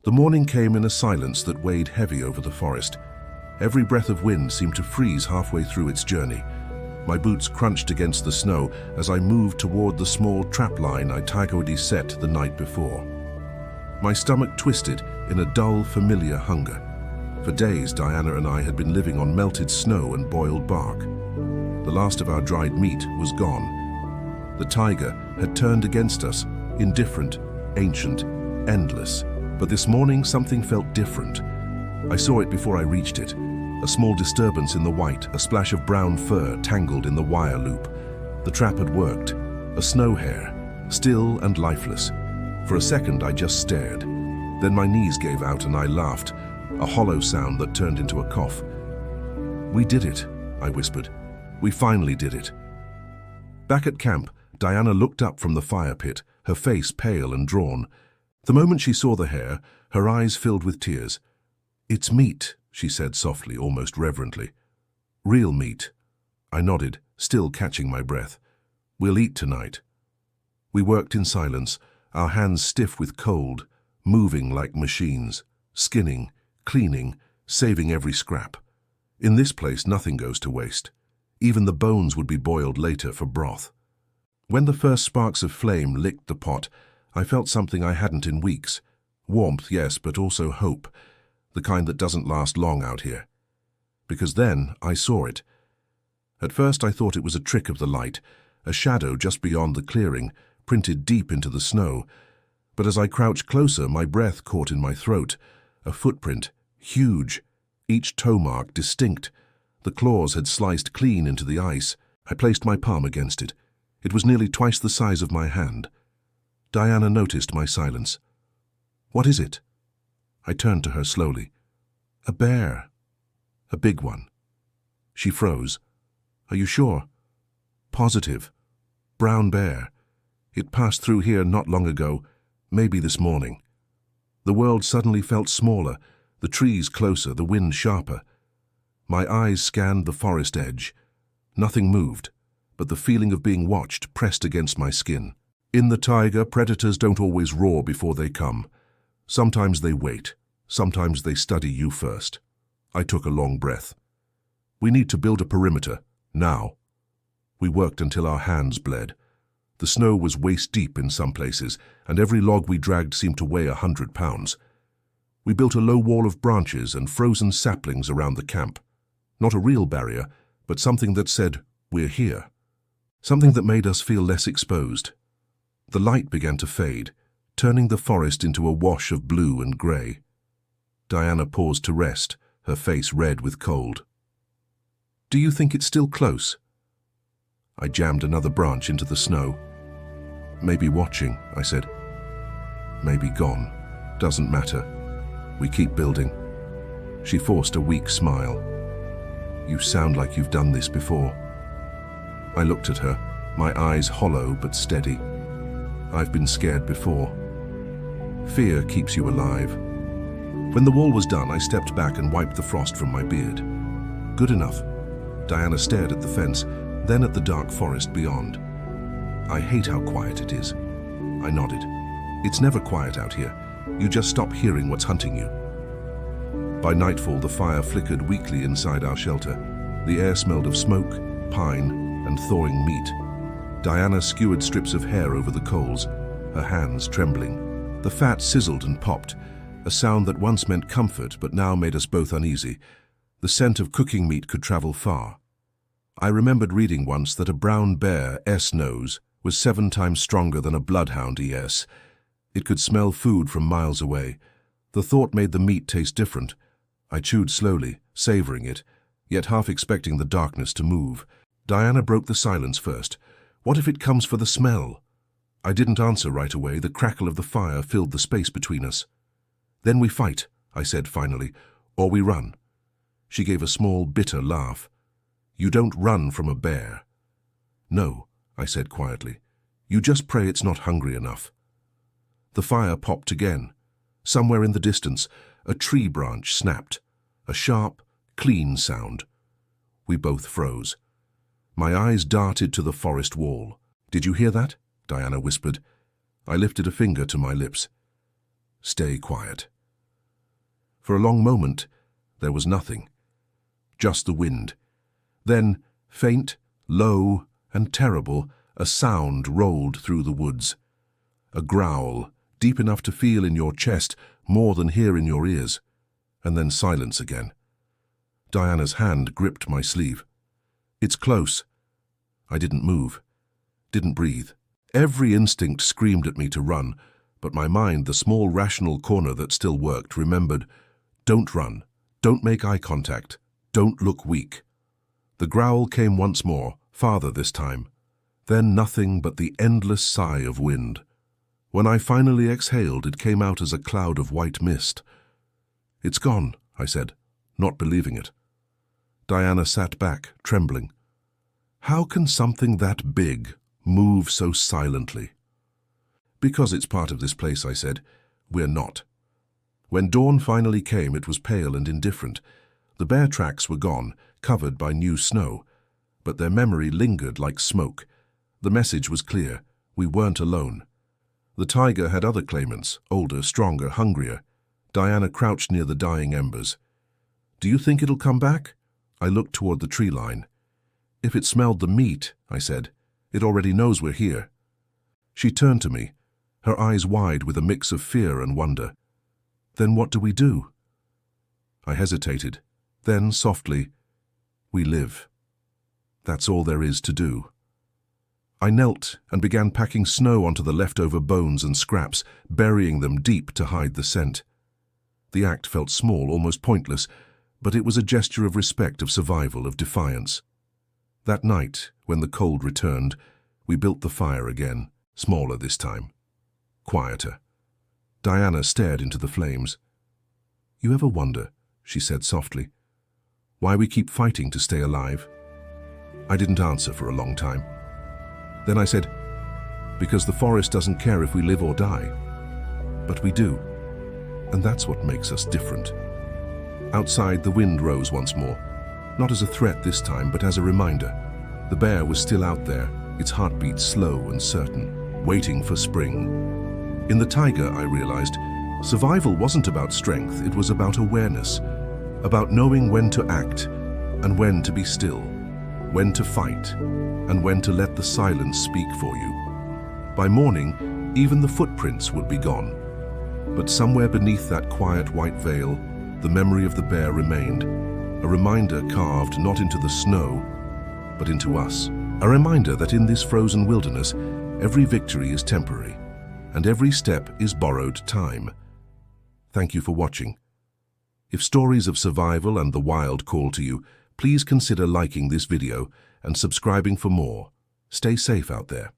The morning came in a silence that weighed heavy over the forest. Every breath of wind seemed to freeze halfway through its journey. My boots crunched against the snow as I moved toward the small trap line I Taiga set the night before. My stomach twisted in a dull, familiar hunger. For days, Diana and I had been living on melted snow and boiled bark. The last of our dried meat was gone. The Taiga had turned against us, indifferent, ancient, endless. But this morning something felt different. I saw it before I reached it. A small disturbance in the white, a splash of brown fur tangled in the wire loop. The trap had worked. A snow hare, still and lifeless. For a second I just stared. Then my knees gave out and I laughed, a hollow sound that turned into a cough. "We did it," I whispered. "We finally did it." Back at camp, Diana looked up from the fire pit, her face pale and drawn. The moment she saw the hare, her eyes filled with tears. "It's meat," she said softly, almost reverently. "Real meat." I nodded, still catching my breath. "We'll eat tonight." We worked in silence, our hands stiff with cold, moving like machines, skinning, cleaning, saving every scrap. In this place, nothing goes to waste. Even the bones would be boiled later for broth. When the first sparks of flame licked the pot, I felt something I hadn't in weeks. Warmth, yes, but also hope. The kind that doesn't last long out here. Because then I saw it. At first I thought it was a trick of the light, a shadow just beyond the clearing, printed deep into the snow. But as I crouched closer, my breath caught in my throat. A footprint, huge, each toe mark distinct. The claws had sliced clean into the ice. I placed my palm against it. It was nearly twice the size of my hand. Diana noticed my silence. "What is it?" I turned to her slowly. "A bear. A big one." She froze. "Are you sure?" "Positive. Brown bear. It passed through here not long ago, maybe this morning." The world suddenly felt smaller, the trees closer, the wind sharper. My eyes scanned the forest edge. Nothing moved, but the feeling of being watched pressed against my skin. In the taiga, predators don't always roar before they come. Sometimes they wait. Sometimes they study you first. I took a long breath. "We need to build a perimeter, now." We worked until our hands bled. The snow was waist-deep in some places, and every log we dragged seemed to weigh 100 pounds. We built a low wall of branches and frozen saplings around the camp. Not a real barrier, but something that said, "We're here." Something that made us feel less exposed. The light began to fade, turning the forest into a wash of blue and grey. Diana paused to rest, her face red with cold. "Do you think it's still close?" I jammed another branch into the snow. "Maybe watching," I said. "Maybe gone. Doesn't matter. We keep building." She forced a weak smile. "You sound like you've done this before." I looked at her, my eyes hollow but steady. "I've been scared before. Fear keeps you alive." When the wall was done, I stepped back and wiped the frost from my beard. "Good enough." Diana stared at the fence, then at the dark forest beyond. "I hate how quiet it is." I nodded. "It's never quiet out here. You just stop hearing what's hunting you." By nightfall, the fire flickered weakly inside our shelter. The air smelled of smoke, pine, and thawing meat. Diana skewered strips of hair over the coals, her hands trembling. The fat sizzled and popped, a sound that once meant comfort but now made us both uneasy. The scent of cooking meat could travel far. I remembered reading once that a brown bear, S-nose, was 7 times stronger than a bloodhound, ES. It could smell food from miles away. The thought made the meat taste different. I chewed slowly, savoring it, yet half expecting the darkness to move. Diana broke the silence first. "What if it comes for the smell?" I didn't answer right away. The crackle of the fire filled the space between us. "Then we fight," I said finally, "or we run." She gave a small, bitter laugh. "You don't run from a bear." "No," I said quietly. "You just pray it's not hungry enough." The fire popped again. Somewhere in the distance, a tree branch snapped. A sharp, clean sound. We both froze. My eyes darted to the forest wall. "Did you hear that?" Diana whispered. I lifted a finger to my lips. "Stay quiet." For a long moment, there was nothing. Just the wind. Then, faint, low, and terrible, a sound rolled through the woods. A growl, deep enough to feel in your chest more than hear in your ears. And then silence again. Diana's hand gripped my sleeve. "It's close." I didn't move, didn't breathe. Every instinct screamed at me to run, but my mind, the small rational corner that still worked, remembered, "Don't run, don't make eye contact, don't look weak." The growl came once more, farther this time. Then nothing but the endless sigh of wind. When I finally exhaled, it came out as a cloud of white mist. "It's gone," I said, not believing it. Diana sat back, trembling. "How can something that big move so silently?" "Because it's part of this place," I said. "We're not." When dawn finally came, it was pale and indifferent. The bear tracks were gone, covered by new snow, but their memory lingered like smoke. The message was clear. We weren't alone. The Taiga had other claimants, older, stronger, hungrier. Diana crouched near the dying embers. "Do you think it'll come back?" I looked toward the tree line. "If it smelled the meat," I said, "it already knows we're here." She turned to me, her eyes wide with a mix of fear and wonder. "Then what do we do?" I hesitated. Then, softly, "We live. That's all there is to do." I knelt and began packing snow onto the leftover bones and scraps, burying them deep to hide the scent. The act felt small, almost pointless, but it was a gesture of respect, of survival, of defiance. That night, when the cold returned, we built the fire again, smaller this time, quieter. Diana stared into the flames. "You ever wonder," she said softly, "why we keep fighting to stay alive?" I didn't answer for a long time. Then I said, "Because the forest doesn't care if we live or die. But we do, and that's what makes us different." Outside, the wind rose once more, not as a threat this time, but as a reminder. The bear was still out there, its heartbeat slow and certain, waiting for spring. In the taiga, I realized, survival wasn't about strength, it was about awareness, about knowing when to act and when to be still, when to fight, and when to let the silence speak for you. By morning, even the footprints would be gone. But somewhere beneath that quiet white veil, the memory of the bear remained, a reminder carved not into the snow, but into us. A reminder that in this frozen wilderness, every victory is temporary, and every step is borrowed time. Thank you for watching. If stories of survival and the wild call to you, please consider liking this video and subscribing for more. Stay safe out there.